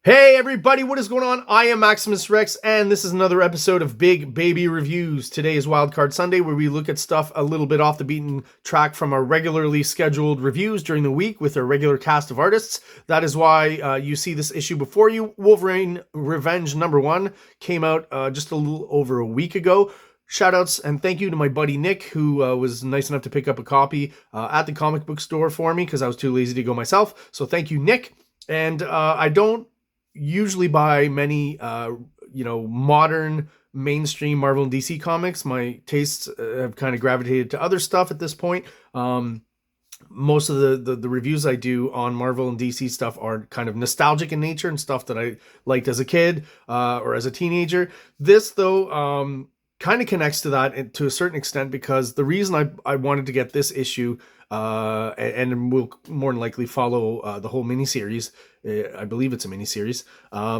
Hey everybody, what is going on? I am Maximus Rex, and this is another episode of Big Baby Reviews. Today is Wildcard Sunday, where we look at stuff a little bit off the beaten track from our regularly scheduled reviews during the week with our regular cast of artists. That is why you see this issue before you. Wolverine Revenge #1 came out just a little over a week ago. Shoutouts and thank you to my buddy Nick, who was nice enough to pick up a copy at the comic book store for me because I was too lazy to go myself. So thank you, Nick. And I don't usually buy many modern mainstream Marvel and DC comics. My tastes have kind of gravitated to other stuff at this point. Most of the reviews I do on Marvel and DC stuff are kind of nostalgic in nature and stuff that I liked as a kid or as a teenager. This though kind of connects to that to a certain extent, because the reason I wanted to get this issue and we'll more than likely follow the whole miniseries, I believe it's a miniseries,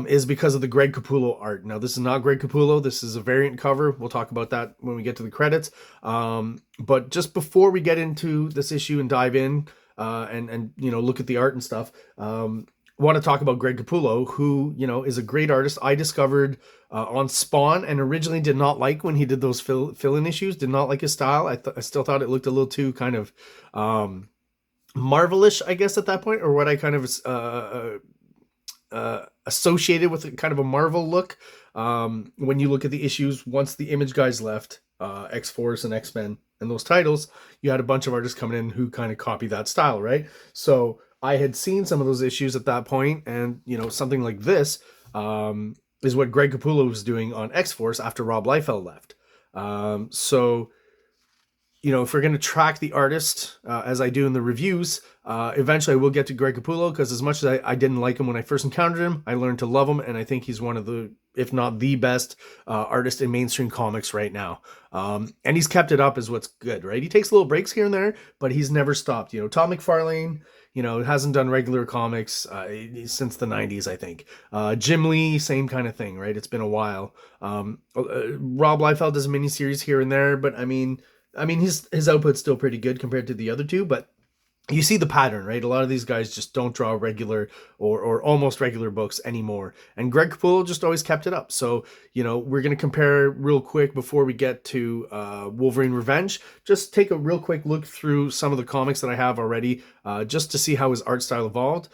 is because of the Greg Capullo art. Now, this is not Greg Capullo. This is a variant cover. We'll talk about that when we get to the credits. But just before we get into this issue and dive in and look at the art and stuff, want to talk about Greg Capullo, who, is a great artist. I discovered on Spawn and originally did not like when he did those fill-in issues, did not like his style. I still thought it looked a little too kind of Marvelish, I guess, at that point, or what I kind of associated with kind of a Marvel look. When you look at the issues, once the Image guys left, X-Force and X-Men and those titles, you had a bunch of artists coming in who kind of copy that style, right? So I had seen some of those issues at that point, and something like this is what Greg Capullo was doing on X-Force after Rob Liefeld left. So if we're going to track the artist, as I do in the reviews, eventually I will get to Greg Capullo, because as much as I didn't like him when I first encountered him, I learned to love him, and I think he's one of the, if not the best artist in mainstream comics right now. And he's kept it up is what's good, right? He takes little breaks here and there, but he's never stopped. Todd McFarlane, hasn't done regular comics since the 90s, I think. Jim Lee, same kind of thing, right? It's been a while. Rob Liefeld does a miniseries here and there, but I mean his output's still pretty good compared to the other two, but you see the pattern, right? A lot of these guys just don't draw regular or almost regular books anymore. And Greg Capullo just always kept it up. So, we're going to compare real quick before we get to Wolverine Revenge. Just take a real quick look through some of the comics that I have already, just to see how his art style evolved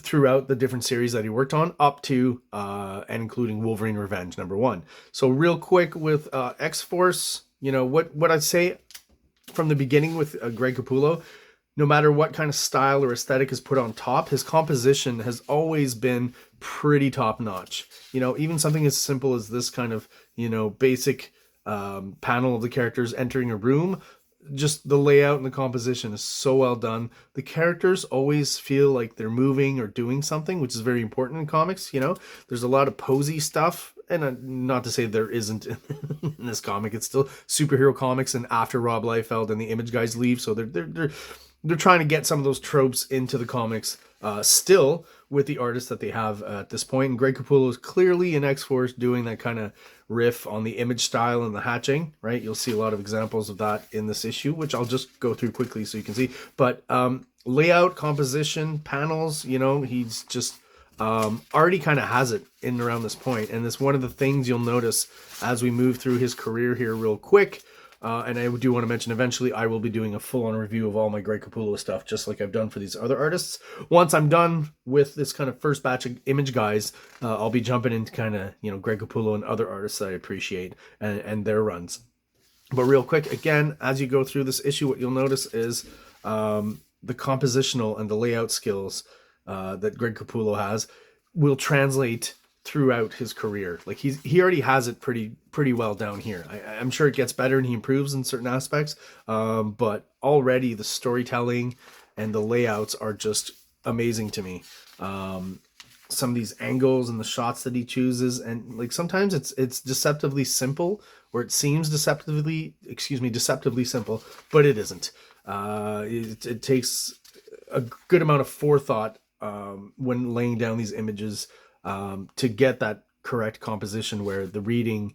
throughout the different series that he worked on, up to and including Wolverine Revenge #1. So real quick with X-Force, what I'd say from the beginning with Greg Capullo, no matter what kind of style or aesthetic is put on top, his composition has always been pretty top notch. Even something as simple as this kind of, basic panel of the characters entering a room, just the layout and the composition is so well done. The characters always feel like they're moving or doing something, which is very important in comics. There's a lot of posy stuff, and not to say there isn't in this comic. It's still superhero comics, and after Rob Liefeld and the Image guys leave, so they're trying to get some of those tropes into the comics still with the artists that they have at this point. And Greg Capullo is clearly in X-Force doing that kind of riff on the Image style and the hatching, right? You'll see a lot of examples of that in this issue, which I'll just go through quickly so you can see. But layout, composition, panels, he's just already kind of has it in and around this point. And it's one of the things you'll notice as we move through his career here real quick. And I do want to mention, eventually I will be doing a full-on review of all my Greg Capullo stuff, just like I've done for these other artists. Once I'm done with this kind of first batch of Image guys, I'll be jumping into kind of, Greg Capullo and other artists that I appreciate and their runs. But real quick, again, as you go through this issue, what you'll notice is the compositional and the layout skills that Greg Capullo has will translate throughout his career. Like he already has it pretty well down here. I'm sure it gets better and he improves in certain aspects, but already the storytelling and the layouts are just amazing to me. Some of these angles and the shots that he chooses, and like sometimes it's deceptively simple, or it seems deceptively simple, but it isn't. It takes a good amount of forethought when laying down these images to get that correct composition where the reading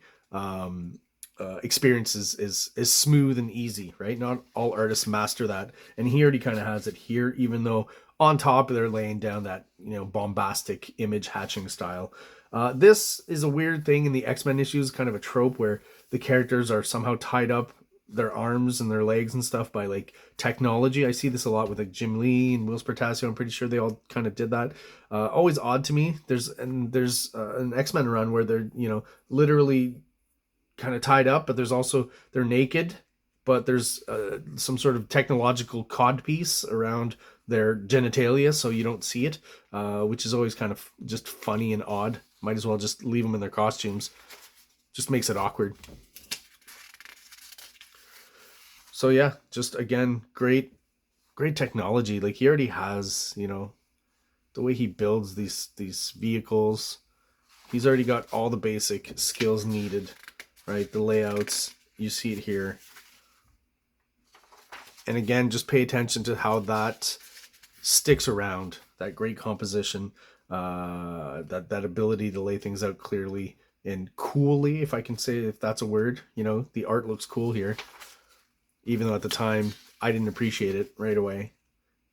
experience is smooth and easy, right? Not all artists master that, and he already kind of has it here, even though on top they're laying down that, you know, bombastic image hatching style. This is a weird thing in the X-Men issues, kind of a trope where the characters are somehow tied up, their arms and their legs and stuff, by like technology. I see this a lot with like Jim Lee and Whilce Portacio. I'm pretty sure they all kind of did that. Always odd to me. There's an X-Men run where they're, you know, literally kind of tied up, but there's also, they're naked, but there's some sort of technological codpiece around their genitalia, so you don't see it, which is always kind of just funny and odd. Might as well just leave them in their costumes. Just makes it awkward. So yeah, just again, great technology. Like, he already has, you know, the way he builds these vehicles. He's already got all the basic skills needed, right? The layouts, you see it here. And again, just pay attention to how that sticks around, that great composition, that ability to lay things out clearly and coolly, if I can say, if that's a word. You know, the art looks cool here, even though at the time I didn't appreciate it right away.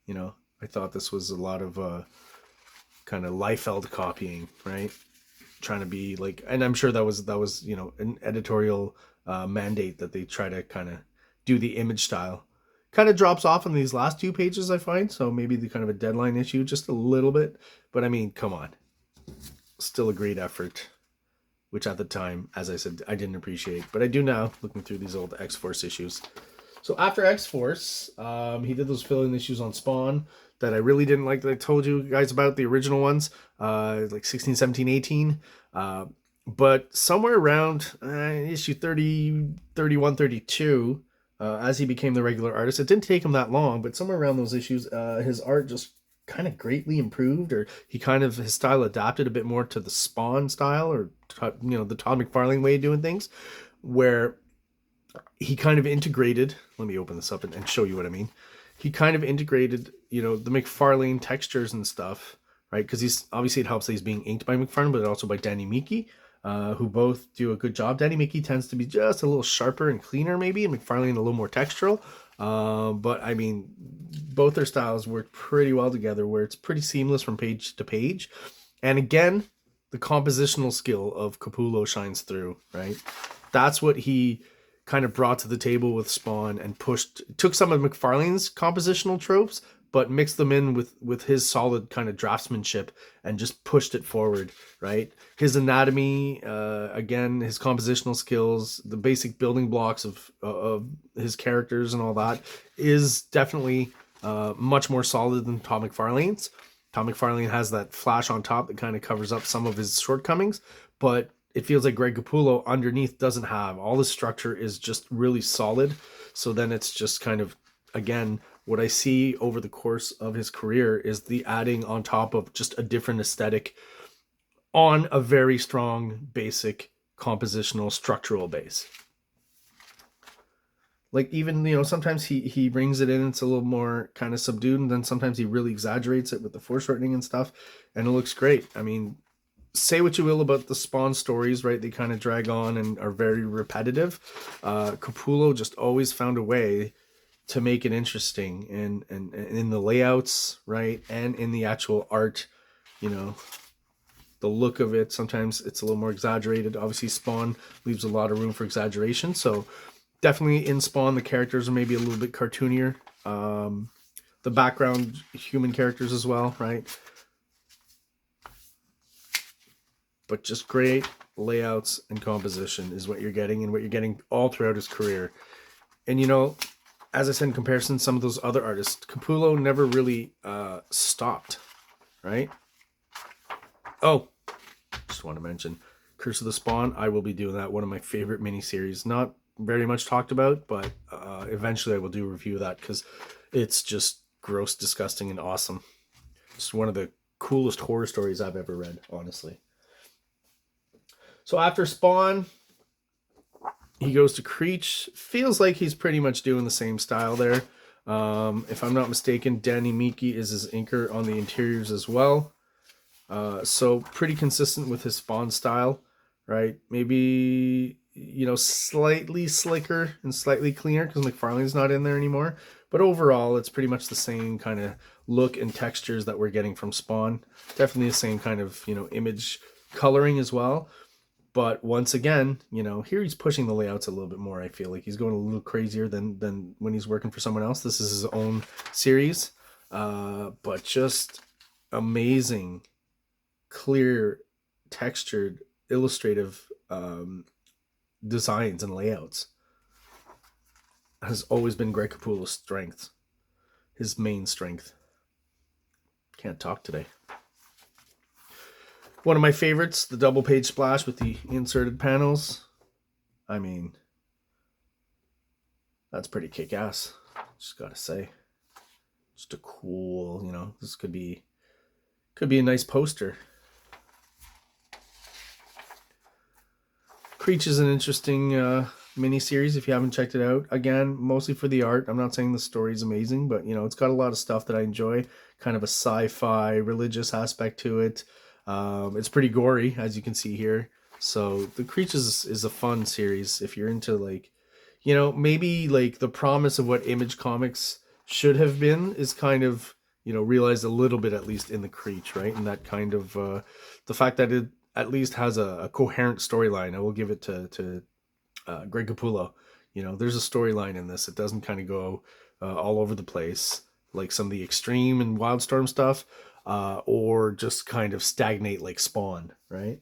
You know, I thought this was a lot of kind of Liefeld copying, right? Trying to be like, and I'm sure that was, you know, an editorial mandate that they try to kind of do the image style. Kind of drops off on these last 2 pages, I find, so maybe the kind of a deadline issue just a little bit, but I mean, come on, still a great effort, which at the time, as I said, I didn't appreciate, but I do now, looking through these old X-Force issues. So after X-Force, he did those fill-in issues on Spawn that I really didn't like, that I told you guys about, the original ones, like 16, 17, 18. But somewhere around issue 30, 31, 32, as he became the regular artist, it didn't take him that long, but somewhere around those issues, his art just kind of greatly improved, or he kind of, his style adapted a bit more to the Spawn style, or, you know, the Todd McFarlane way of doing things, where he kind of integrated, let me open this up and show you what I mean. He kind of integrated, you know, the McFarlane textures and stuff, right? Because he's, obviously it helps that he's being inked by McFarlane, but also by Danny Miki, who both do a good job. Danny Miki tends to be just a little sharper and cleaner maybe, and McFarlane a little more textural. But I mean, both their styles work pretty well together, where it's pretty seamless from page to page. And again, the compositional skill of Capullo shines through, right? That's what he kind of brought to the table with Spawn, and took some of McFarlane's compositional tropes, but mixed them in with his solid kind of draftsmanship and just pushed it forward, right? His anatomy, again, his compositional skills, the basic building blocks of his characters and all that is definitely much more solid than Todd McFarlane's. Todd McFarlane has that flash on top that kind of covers up some of his shortcomings, but it feels like Greg Capullo underneath doesn't have. All the structure is just really solid. So then it's just kind of, again, what I see over the course of his career is the adding on top of just a different aesthetic on a very strong, basic, compositional, structural base. Like, even, you know, sometimes he brings it in, it's a little more kind of subdued, and then sometimes he really exaggerates it with the foreshortening and stuff, and it looks great. I mean, say what you will about the Spawn stories, right? They kind of drag on and are very repetitive. Capullo just always found a way to make it interesting, and in the layouts, right? And in the actual art, you know, the look of it, sometimes it's a little more exaggerated. Obviously, Spawn leaves a lot of room for exaggeration. So definitely in Spawn, the characters are maybe a little bit cartoonier. The background human characters as well, right? But just great layouts and composition is what you're getting, and what you're getting all throughout his career. And, you know, as I said, in comparison to some of those other artists, Capullo never really stopped, right? Oh, just want to mention Curse of the Spawn. I will be doing that. One of my favorite miniseries. Not very much talked about, but eventually I will do a review of that, because it's just gross, disgusting, and awesome. It's one of the coolest horror stories I've ever read, honestly. So after Spawn, he goes to Creech. Feels like he's pretty much doing the same style there. If I'm not mistaken, Danny Miki is his inker on the interiors as well. So pretty consistent with his Spawn style, right? Maybe you know, slightly slicker and slightly cleaner because McFarlane's not in there anymore. But overall, it's pretty much the same kind of look and textures that we're getting from Spawn. Definitely the same kind of, you know, image coloring as well. But once again, you know, here he's pushing the layouts a little bit more. I feel like he's going a little crazier than when he's working for someone else. This is his own series. But just amazing, clear, textured, illustrative designs and layouts. Has always been Greg Capullo's strength. His main strength. Can't talk today. One of my favorites, the double page splash with the inserted panels. I mean, that's pretty kick-ass. Just gotta say. Just a cool, you know, this could be a nice poster. Creech is an interesting mini-series if you haven't checked it out. Again, mostly for the art. I'm not saying the story's amazing, but, you know, it's got a lot of stuff that I enjoy. Kind of a sci-fi, religious aspect to it. It's pretty gory, as you can see here. So the Creech is a fun series if you're into, like, you know, maybe like the promise of what Image Comics should have been is kind of, you know, realized a little bit, at least in the Creech, right? And that kind of the fact that it at least has a coherent storyline. I will give it to Greg Capullo. You know, there's a storyline in this. It doesn't kind of go all over the place like some of the Extreme and Wildstorm stuff. Or just kind of stagnate like Spawn, right?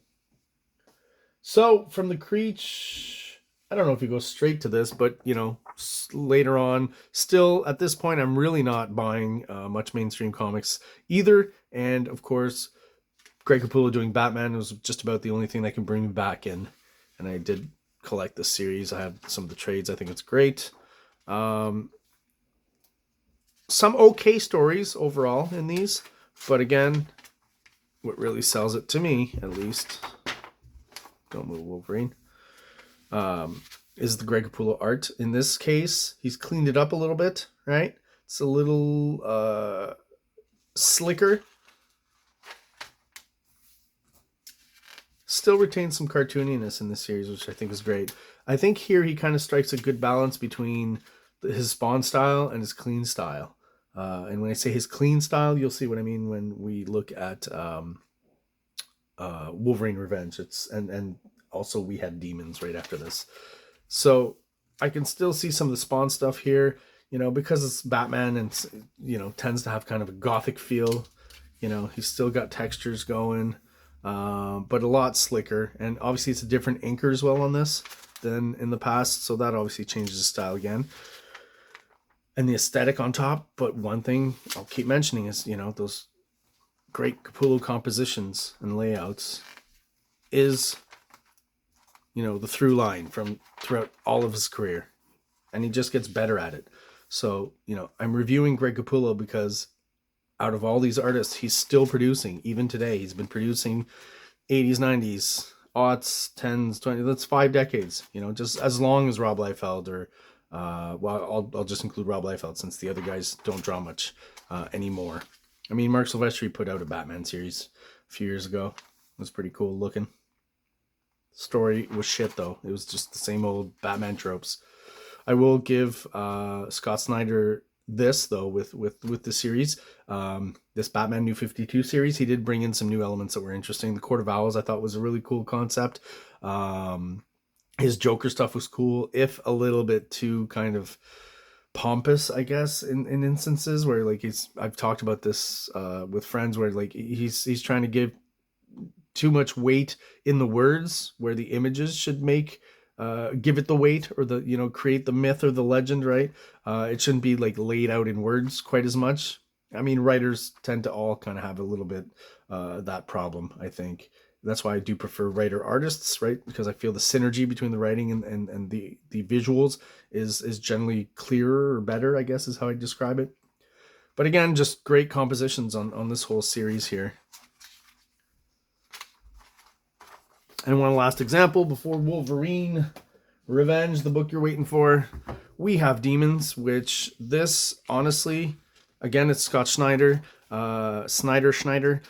So from the Creech, I don't know if you go straight to this, but, you know, later on, still at this point, I'm really not buying much mainstream comics either. And of course, Greg Capullo doing Batman was just about the only thing that can bring me back in. And I did collect this series. I have some of the trades. I think it's great. Some okay stories overall in these. But again, what really sells it to me, at least, don't move Wolverine, is the Greg Capullo art. In this case, he's cleaned it up a little bit, right? It's a little slicker. Still retains some cartooniness in this series, which I think is great. I think here he kind of strikes a good balance between his Spawn style and his clean style. And when I say his clean style, you'll see what I mean when we look at Wolverine Revenge. And also we had Demons right after this. So I can still see some of the Spawn stuff here, you know, because it's Batman and, you know, tends to have kind of a gothic feel. You know, he's still got textures going, but a lot slicker. And obviously it's a different inker as well on this than in the past. So that obviously changes the style again. And the aesthetic on top. But one thing I'll keep mentioning is, you know, those great Capullo compositions and layouts is, you know, the through line from throughout all of his career. And he just gets better at it. So, you know, I'm reviewing Greg Capullo because out of all these artists, he's still producing. Even today, he's been producing 80s, 90s, aughts, 10s, 20s. That's 5 decades, you know, just as long as Rob Liefeld or well, I'll just include Rob Liefeld since the other guys don't draw much anymore. I mean, Mark Silvestri put out a Batman series a few years ago. It was pretty cool looking. Story was shit though. It was just the same old Batman tropes. I will give Scott Snyder this though with the series. This Batman New 52 series, he did bring in some new elements that were interesting. The Court of Owls I thought was a really cool concept. His Joker stuff was cool, if a little bit too kind of pompous, I guess, in instances where, like, I've talked about this with friends where, like, he's trying to give too much weight in the words where the images should give it the weight or the, you know, create the myth or the legend, right? It shouldn't be like laid out in words quite as much. I mean, writers tend to all kind of have a little bit that problem, I think. That's why I do prefer writer artists, right? Because I feel the synergy between the writing and the visuals is generally clearer or better, I guess is how I describe it. But again, just great compositions on this whole series here. And one last example before Wolverine Revenge, the book you're waiting for. We have Demons, which this, honestly, again, it's Scott Schneider. Schneider.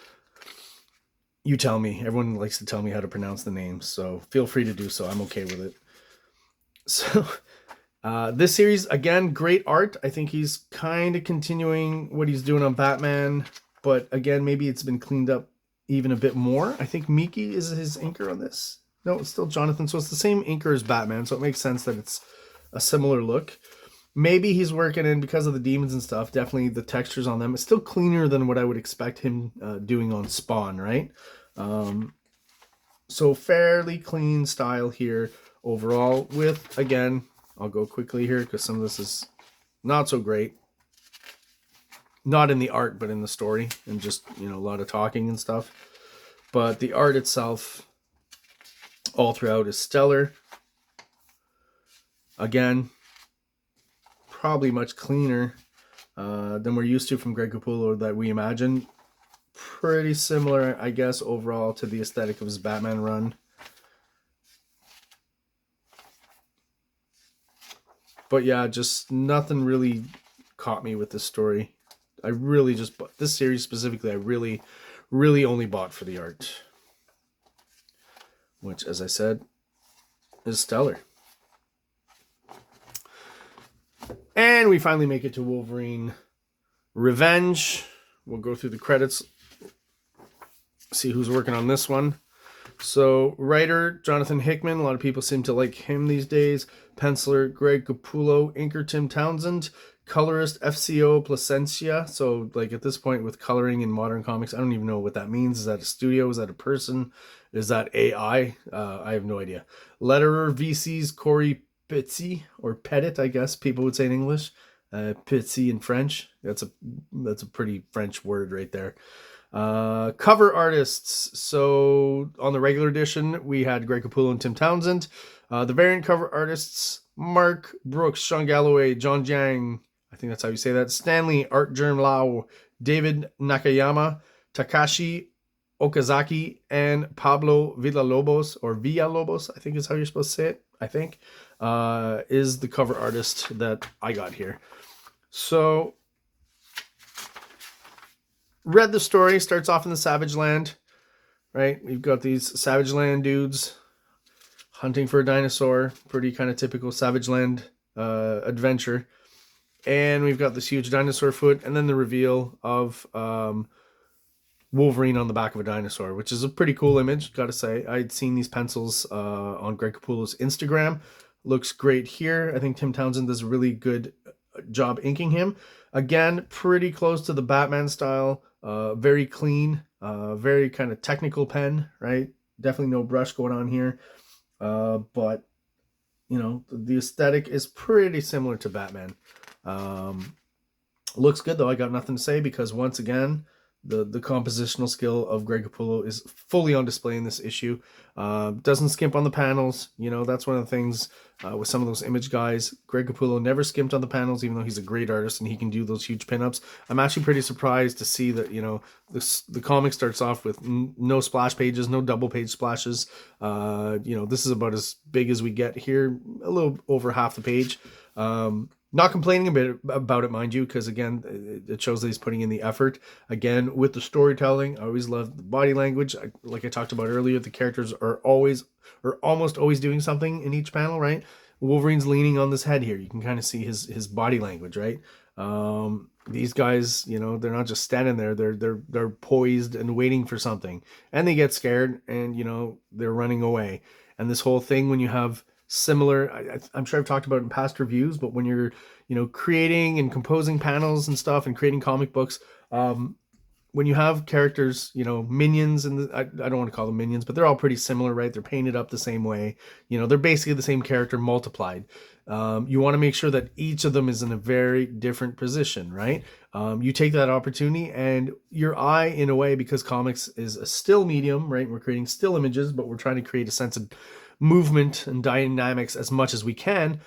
You tell me. Everyone likes to tell me how to pronounce the names, so feel free to do so. I'm okay with it. So this series, again, great art. I think he's kind of continuing what he's doing on Batman, but again, maybe it's been cleaned up even a bit more. I think Miki is his inker on this. No, it's still Jonathan. So it's the same inker as Batman, so it makes sense that it's a similar look. Maybe he's working in, because of the demons and stuff, definitely the textures on them. It's still cleaner than what I would expect him doing on Spawn, right? So fairly clean style here overall with, again, I'll go quickly here because some of this is not so great. Not in the art, but in the story, and just, you know, a lot of talking and stuff. But the art itself all throughout is stellar. Again, probably much cleaner than we're used to from Greg Capullo that we imagine. Pretty similar, I guess, overall to the aesthetic of his Batman run. But yeah, just nothing really caught me with this story. I really just bought this series specifically. I really only bought for the art, which, as I said, is stellar. And we finally make it to Wolverine Revenge. We'll go through the credits, see who's working on this one. So, writer Jonathan Hickman, a lot of people seem to like him these days. Penciler Greg Capullo, inker Tim Townsend, colorist FCO Placencia. So, like, at this point with coloring in modern comics, I don't even know what that means. Is that a studio? Is that a person? Is that AI? I have no idea. Letterer VC's Corey Pizzi, or Pettit, I guess people would say in English. Pizzi in French. That's a pretty French word right there. Cover artists. So on the regular edition, we had Greg Capullo and Tim Townsend. The variant cover artists, Mark Brooks, Sean Galloway, John Jiang, I think that's how you say that, Stanley, Art Germ Lau, David Nakayama, Takashi Okazaki, and Pablo Villalobos, or Villalobos, I think is how you're supposed to say it, I think, is the cover artist that I got here. So, read the story. Starts off in the Savage Land, right? We've got these Savage Land dudes hunting for a dinosaur. Pretty kind of typical Savage Land adventure. And we've got this huge dinosaur foot, and then the reveal of Wolverine on the back of a dinosaur, which is a pretty cool image, gotta say. I'd seen these pencils on Greg Capullo's Instagram. Looks great here. I think Tim Townsend does a really good job inking him. Again, pretty close to the Batman style. Very clean, very kind of technical pen, right? Definitely no brush going on here. But, you know, the aesthetic is pretty similar to Batman. Looks good, though. I got nothing to say because, once again, the compositional skill of Greg Capullo is fully on display in this issue. Doesn't skimp on the panels. You know, that's one of the things with some of those image guys. Greg Capullo never skimped on the panels, even though he's a great artist and he can do those huge pinups. I'm actually pretty surprised to see that, you know, the comic starts off with no splash pages, no double page splashes. You know, this is about as big as we get here, a little over half the page. Not complaining a bit about it, mind you, because again, it shows that he's putting in the effort. Again, with the storytelling, I always love the body language. Like I talked about earlier, the characters are almost always doing something in each panel, right? Wolverine's leaning on this head here. You can kind of see his body language, right? These guys, you know, they're not just standing there. They're poised and waiting for something, and they get scared, and you know they're running away. And this whole thing, when you have similar, I'm sure I've talked about it in past reviews, but when you're, you know, creating and composing panels and stuff and creating comic books, when you have characters, you know, minions, and I don't want to call them minions, but they're all pretty similar, right? They're painted up the same way. You know, they're basically the same character multiplied. You want to make sure that each of them is in a very different position, right? You take that opportunity, and your eye, in a way, because comics is a still medium, right? We're creating still images, but we're trying to create a sense of movement and dynamics as much as we can.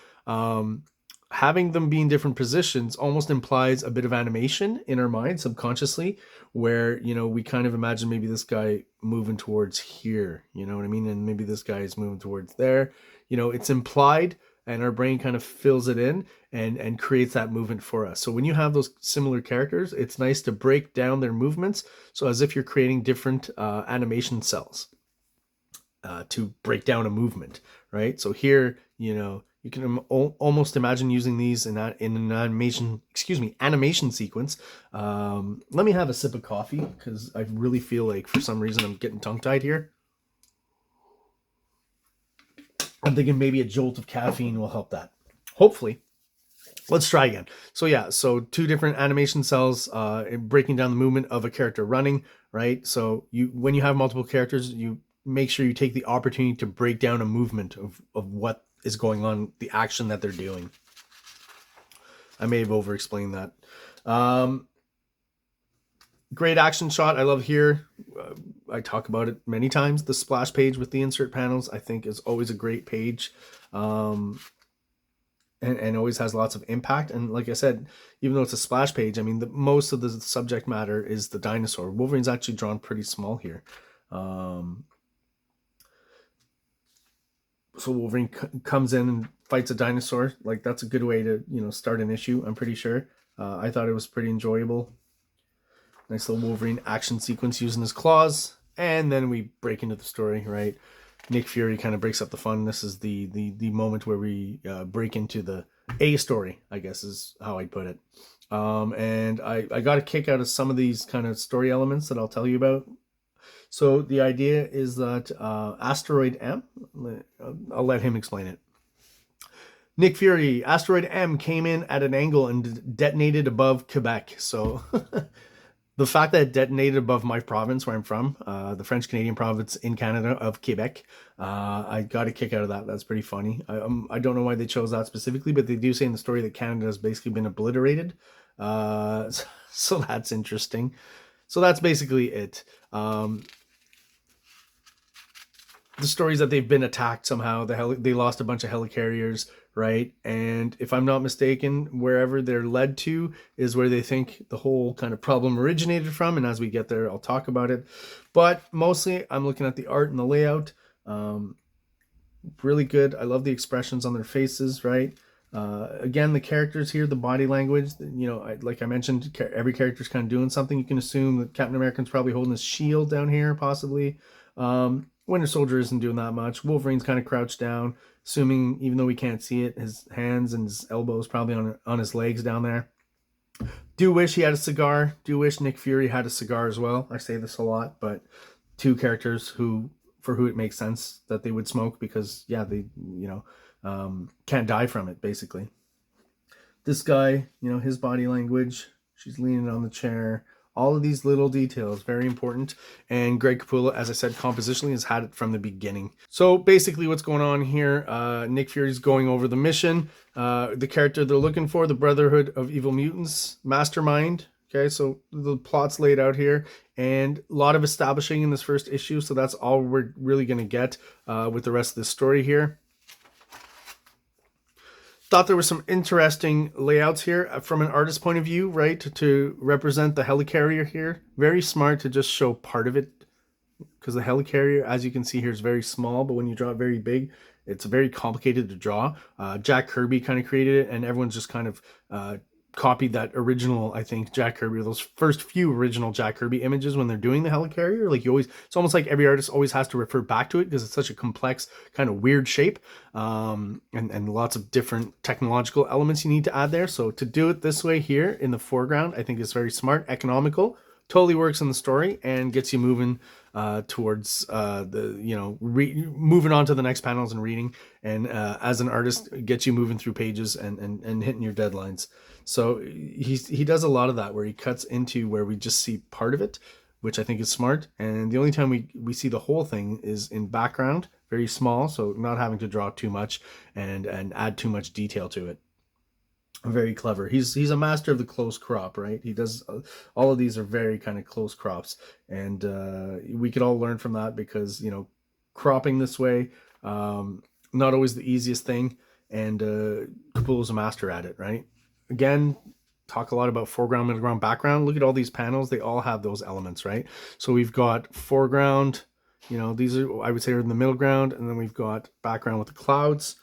Having them be in different positions almost implies a bit of animation in our mind subconsciously, where, you know, we kind of imagine maybe this guy moving towards here, you know what I mean? And maybe this guy is moving towards there. You know, it's implied, and our brain kind of fills it in and creates that movement for us. So when you have those similar characters, it's nice to break down their movements, so as if you're creating different animation cells to break down a movement, right? So here, you know, You can almost imagine using these in an animation sequence. Let me have a sip of coffee because I really feel like for some reason I'm getting tongue tied here. I'm thinking maybe a jolt of caffeine will help that. Hopefully. Let's try again. So yeah, so two different animation cells breaking down the movement of a character running, right? So when you have multiple characters, you make sure you take the opportunity to break down a movement of what is going on, the action that they're doing. I may have over-explained that. Great action shot. I love here. I talk about it many times. The splash page with the insert panels, I think, is always a great page. And always has lots of impact. And like I said, even though it's a splash page, I mean, most of the subject matter is the dinosaur. Wolverine's actually drawn pretty small here. So Wolverine comes in and fights a dinosaur. Like, that's a good way to, start an issue, I'm pretty sure. I thought it was pretty enjoyable. Nice little Wolverine action sequence using his claws. And then we break into the story, right? Nick Fury kind of breaks up the fun. This is the moment where we break into the A story, I guess is how I'd put it. And I got a kick out of some of these kind of story elements that I'll tell you about. So the idea is that Asteroid M, I'll let him explain it. Nick Fury, Asteroid M came in at an angle and detonated above Quebec. So the fact that it detonated above my province where I'm from, the French-Canadian province in Canada of Quebec, I got a kick out of that. That's pretty funny. I don't know why they chose that specifically, but they do say in the story that Canada has basically been obliterated. So that's interesting. So that's basically it. The stories that they've been attacked somehow. They lost a bunch of helicarriers, right? And if I'm not mistaken, wherever they're led to is where they think the whole kind of problem originated from. And as we get there, I'll talk about it. But mostly, I'm looking at the art and the layout. Really good. I love the expressions on their faces, right? Again, the characters here, the body language, like I mentioned, every character's kind of doing something. You can assume that Captain American's probably holding his shield down here, possibly. Winter Soldier isn't doing that much. Wolverine's kind of crouched down, assuming, even though we can't see it, his hands and his elbows probably on his legs down there. Do wish he had a cigar. Do wish Nick Fury had a cigar as well. I say this a lot, but two characters for who it makes sense that they would smoke because, yeah, they, can't die from it, basically. This guy, his body language, she's leaning on the chair. All of these little details, very important. And Greg Capullo, as I said, compositionally has had it from the beginning. So basically what's going on here, Nick Fury's going over the mission. The character they're looking for, the Brotherhood of Evil Mutants, Mastermind. Okay, so the plot's laid out here. And a lot of establishing in this first issue. So that's all we're really going to get with the rest of this story here. Thought there was some interesting layouts here from an artist's point of view, right? To represent the helicarrier here. Very smart to just show part of it because the helicarrier, as you can see here, is very small, but when you draw it very big, it's very complicated to draw. Jack Kirby kind of created it, and everyone's just kind of copied that original, I think, Jack Kirby, those first few original Jack Kirby images when they're doing the helicarrier. Like it's almost like every artist always has to refer back to it because it's such a complex, kind of weird shape, and lots of different technological elements you need to add there. So to do it this way here in the foreground, I think is very smart, economical, totally works in the story, and gets you moving towards moving on to the next panels and reading, and as an artist gets you moving through pages and hitting your deadlines. So he does a lot of that where he cuts into where we just see part of it, which I think is smart. And the only time we see the whole thing is in background, very small, so not having to draw too much and add too much detail to it. Very clever. He's a master of the close crop, right? He does all of these are very kind of close crops, and we could all learn from that because cropping this way, not always the easiest thing, and Capullo's a master at it, right? Again, talk a lot about foreground, middle ground, background. Look at all these panels; they all have those elements, right? So we've got foreground, these are, I would say, are in the middle ground, and then we've got background with the clouds.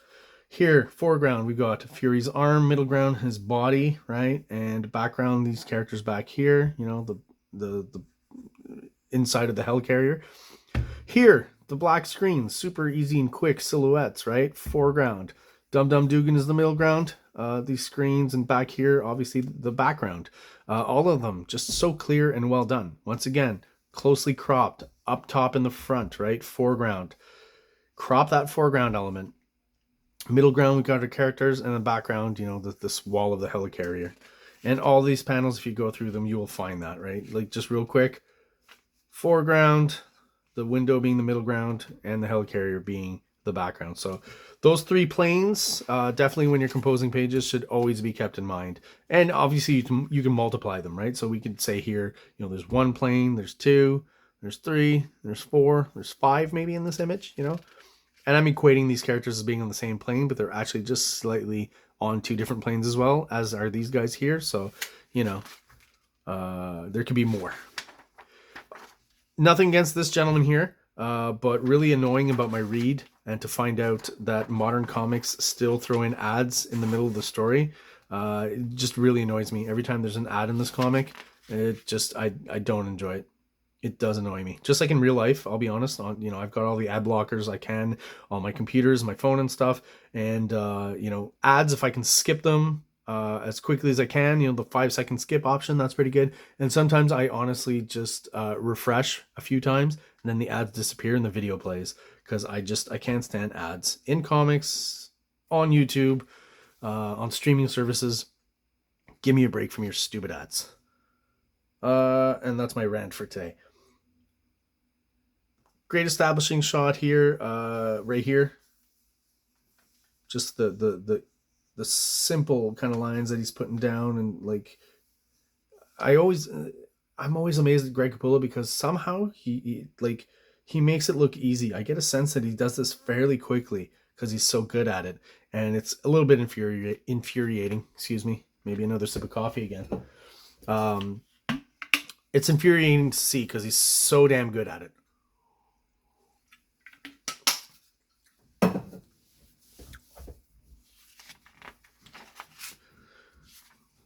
Here, foreground, we've got Fury's arm, middle ground, his body, right? And background, these characters back here, the inside of the helicarrier. Here, the black screen, super easy and quick silhouettes, right? Foreground. Dum Dum Dugan is the middle ground. These screens and back here, obviously the background. All of them just so clear and well done. Once again, closely cropped up top in the front, right? Foreground. Crop that foreground element. Middle ground, we got our characters, and the background, this wall of the helicarrier. And all these panels, if you go through them, you will find that, right? Like, just real quick, foreground, the window being the middle ground, and the helicarrier being the background. So those three planes, definitely when you're composing pages, should always be kept in mind. And obviously you can multiply them, right? So we could say here, there's one plane, there's two, there's three, there's four, there's five maybe in this image, And I'm equating these characters as being on the same plane, but they're actually just slightly on two different planes as well, as are these guys here. So, there could be more. Nothing against this gentleman here, but really annoying about my read, and to find out that modern comics still throw in ads in the middle of the story, it just really annoys me. Every time there's an ad in this comic, I don't enjoy it. It does annoy me. Just like in real life, I'll be honest. I've got all the ad blockers I can on my computers, my phone and stuff. And, ads, if I can skip them as quickly as I can, the 5-second skip option, that's pretty good. And sometimes I honestly just refresh a few times, and then the ads disappear and the video plays. Because I can't stand ads in comics, on YouTube, on streaming services. Give me a break from your stupid ads. And that's my rant for today. Great establishing shot here, right here. Just the simple kind of lines that he's putting down, and like, I'm always amazed at Greg Capullo, because somehow he makes it look easy. I get a sense that he does this fairly quickly because he's so good at it, and it's a little bit infuriating. Excuse me, maybe another sip of coffee again. It's infuriating to see because he's so damn good at it.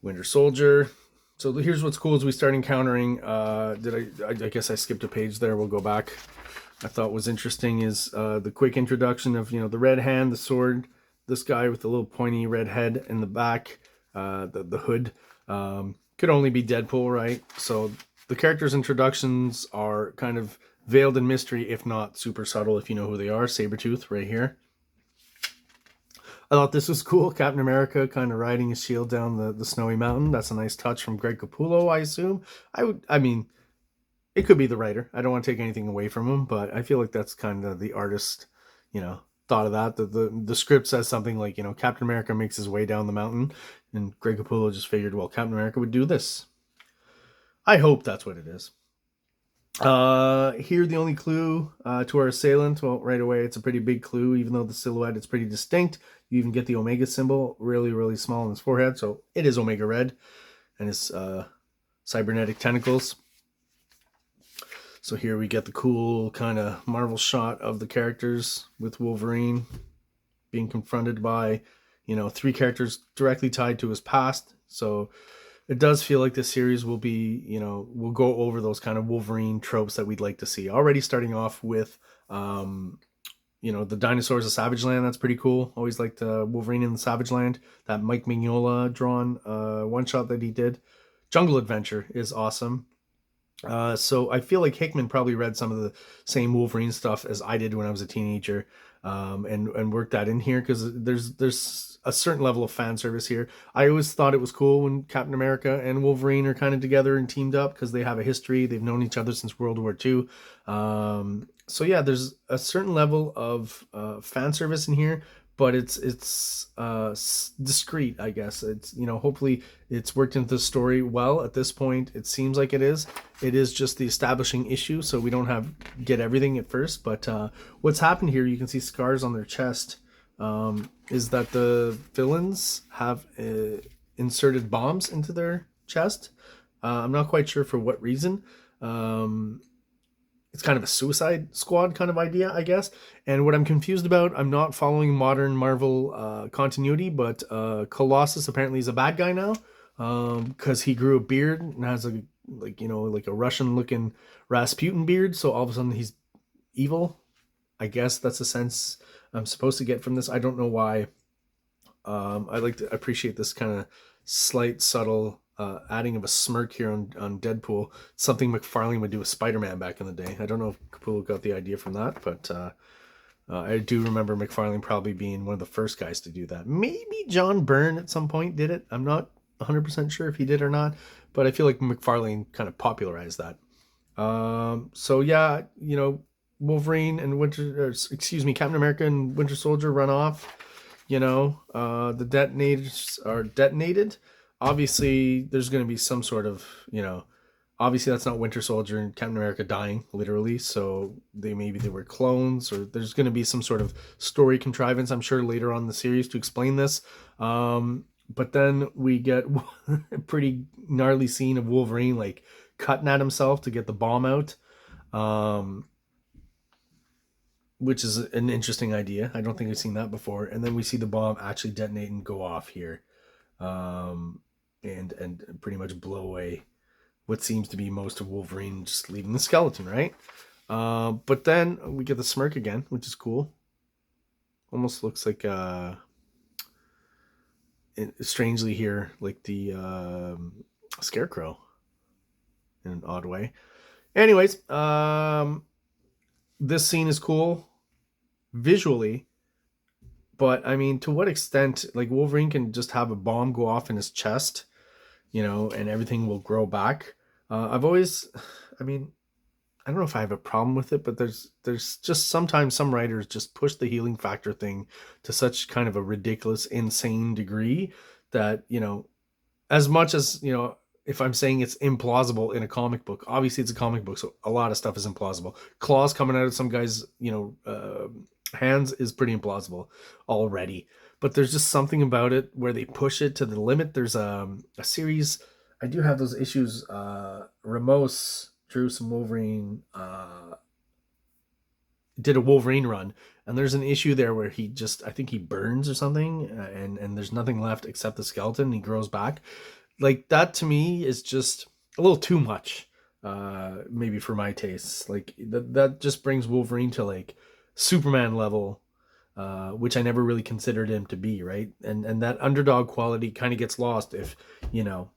Winter Soldier. So here's what's cool as we start encountering. I guess I skipped a page there. We'll go back. I thought was interesting is the quick introduction of the red hand, the sword, this guy with the little pointy red head in the back, the hood. Could only be Deadpool, right? So the characters' introductions are kind of veiled in mystery, if not super subtle, if you know who they are. Sabretooth right here. I thought this was cool. Captain America kind of riding his shield down the snowy mountain. That's a nice touch from Greg Capullo, I assume. It could be the writer. I don't want to take anything away from him, but I feel like that's kind of the artist, thought of that. The script says something like, Captain America makes his way down the mountain, and Greg Capullo just figured, well, Captain America would do this. I hope that's what it is. Here, the only clue to our assailant. Well, right away, it's a pretty big clue, even though the silhouette is pretty distinct. You even get the Omega symbol really, really small on his forehead. So it is Omega Red and his cybernetic tentacles. So here we get the cool kind of Marvel shot of the characters with Wolverine being confronted by, 3 characters directly tied to his past. So it does feel like this series will be, we'll go over those kind of Wolverine tropes that we'd like to see. Already starting off with, the dinosaurs of Savage Land. That's pretty cool. Always liked Wolverine in the Savage Land. That Mike Mignola drawn one shot that he did. Jungle Adventure is awesome. So I feel like Hickman probably read some of the same Wolverine stuff as I did when I was a teenager, and worked that in here, because there's a certain level of fan service here. I always thought it was cool when Captain America and Wolverine are kind of together and teamed up, because they have a history. They've known each other since World War II. So yeah, there's a certain level of fan service in here, but it's discreet, I guess. It's, hopefully it's worked into the story well. At this point, it seems like it is. It is just the establishing issue, so we don't get everything at first. But what's happened here, you can see scars on their chest, is that the villains have inserted bombs into their chest. I'm not quite sure for what reason. It's kind of a Suicide Squad kind of idea, I guess. And what I'm confused about, I'm not following modern Marvel continuity, but Colossus apparently is a bad guy now, because he grew a beard and has a Russian-looking Rasputin beard. So all of a sudden he's evil. I guess that's the sense I'm supposed to get from this. I don't know why I like to appreciate this kind of slight, subtle adding of a smirk here on Deadpool. Something McFarlane would do with Spider-Man back in the day. I don't know if Capullo got the idea from that, but I do remember McFarlane probably being one of the first guys to do that. Maybe John Byrne at some point did it. I'm not 100% sure if he did or not, but I feel like McFarlane kind of popularized that. So yeah, you know, Wolverine and Captain America and Winter Soldier run off. You know, the detonators are detonated. Obviously, there's going to be some sort of, you know, obviously that's not Winter Soldier and Captain America dying literally. So maybe they were clones, or there's going to be some sort of story contrivance, I'm sure, later on in the series to explain this. But then we get a pretty gnarly scene of Wolverine like cutting at himself to get the bomb out, which is an interesting idea. I don't think I've seen that before. And then we see the bomb actually detonate and go off here, and pretty much blow away what seems to be most of Wolverine, just leaving the skeleton, right? But then we get the smirk again, which is cool. Almost looks like strangely here, like the Scarecrow in an odd way. Anyways, this scene is cool visually, but I mean, to what extent, like, Wolverine can just have a bomb go off in his chest, you know, and everything will grow back. I've always, I mean, I don't know if I have a problem with it, but there's just sometimes some writers just push the healing factor thing to such kind of a ridiculous, insane degree that, you know, as much as, you know, if I'm saying it's implausible in a comic book, obviously it's a comic book, so a lot of stuff is implausible. Claws coming out of some guy's, you know, hands is pretty implausible already. But there's just something about it where they push it to the limit. There's a series, I do have those issues. Ramos drew some Wolverine, did a Wolverine run, and there's an issue there where he just, I think he burns or something, and there's nothing left except the skeleton, and he grows back. Like, that to me is just a little too much, maybe for my tastes. Like, that just brings Wolverine to like Superman level, which I never really considered him to be, right? And that underdog quality kind of gets lost if, you know,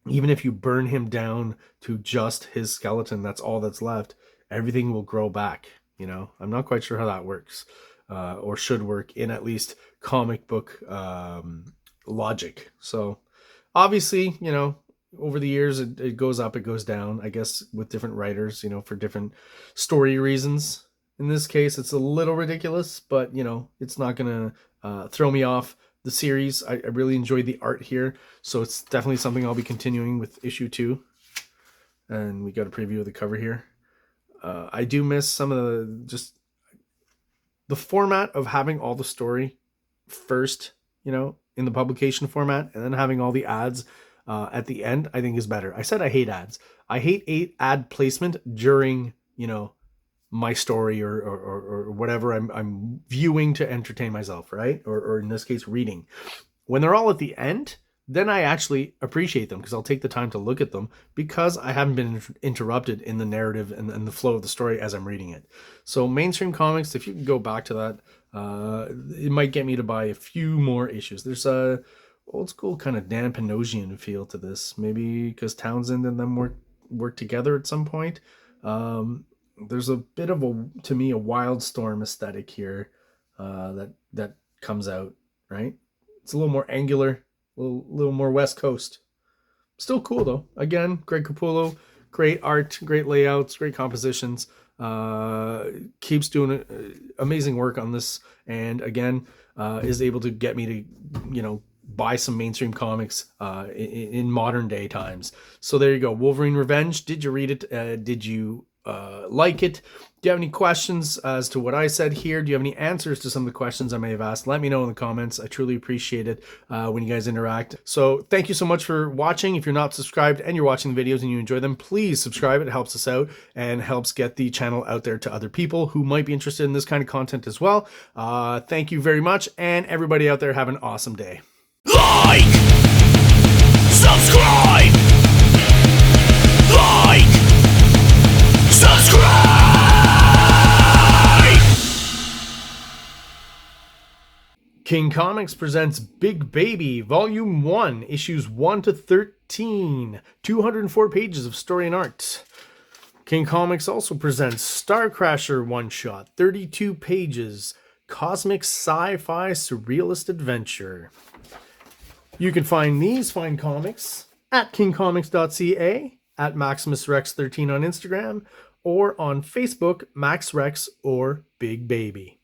even if you burn him down to just his skeleton, that's all that's left, everything will grow back, you know? I'm not quite sure how that works, or should work in at least comic book logic. So obviously, you know, over the years, it goes up, it goes down, I guess, with different writers, you know, for different story reasons. In this case, it's a little ridiculous, but, you know, it's not going to throw me off the series. I really enjoyed the art here, so it's definitely something I'll be continuing with issue 2. And we got a preview of the cover here. I do miss some of the format of having all the story first, you know, in the publication format, and then having all the ads at the end, I think is better. I said I hate ads. I hate ad placement during, you know, my story or whatever I'm viewing to entertain myself, right? Or in this case, reading. When they're all at the end, then I actually appreciate them because I'll take the time to look at them because I haven't been interrupted in the narrative and the flow of the story as I'm reading it. So mainstream comics, if you can go back to that, it might get me to buy a few more issues. There's a old school kind of Dan Panosian feel to this, maybe because Townsend and them work together at some point. There's a bit of to me, a Wildstorm aesthetic here that comes out, right? It's a little more angular, a little more West Coast. Still cool though. Again, Greg Capullo, great art, great layouts, great compositions. Keeps doing amazing work on this, and again, is able to get me to, you know, buy some mainstream comics in modern day times. So there you go. Wolverine Revenge. Did you read it? Did you like it? Do you have any questions as to what I said here? Do you have any answers to some of the questions I may have asked? Let me know in the comments. I truly appreciate it when you guys interact. So thank you so much for watching. If you're not subscribed and you're watching the videos and you enjoy them, please subscribe. It helps us out and helps get the channel out there to other people who might be interested in this kind of content as well. Thank you very much, and everybody out there, have an awesome day. Like, subscribe, like, subscribe. King Comics presents Big Baby, Volume 1, Issues 1 to 13, 204 pages of story and art. King Comics also presents Star Crasher one-shot, 32 pages, cosmic sci-fi surrealist adventure. You can find these fine comics at KingComics.CA, at MaximusRex13 on Instagram, or on Facebook, MaxRex or Big Baby.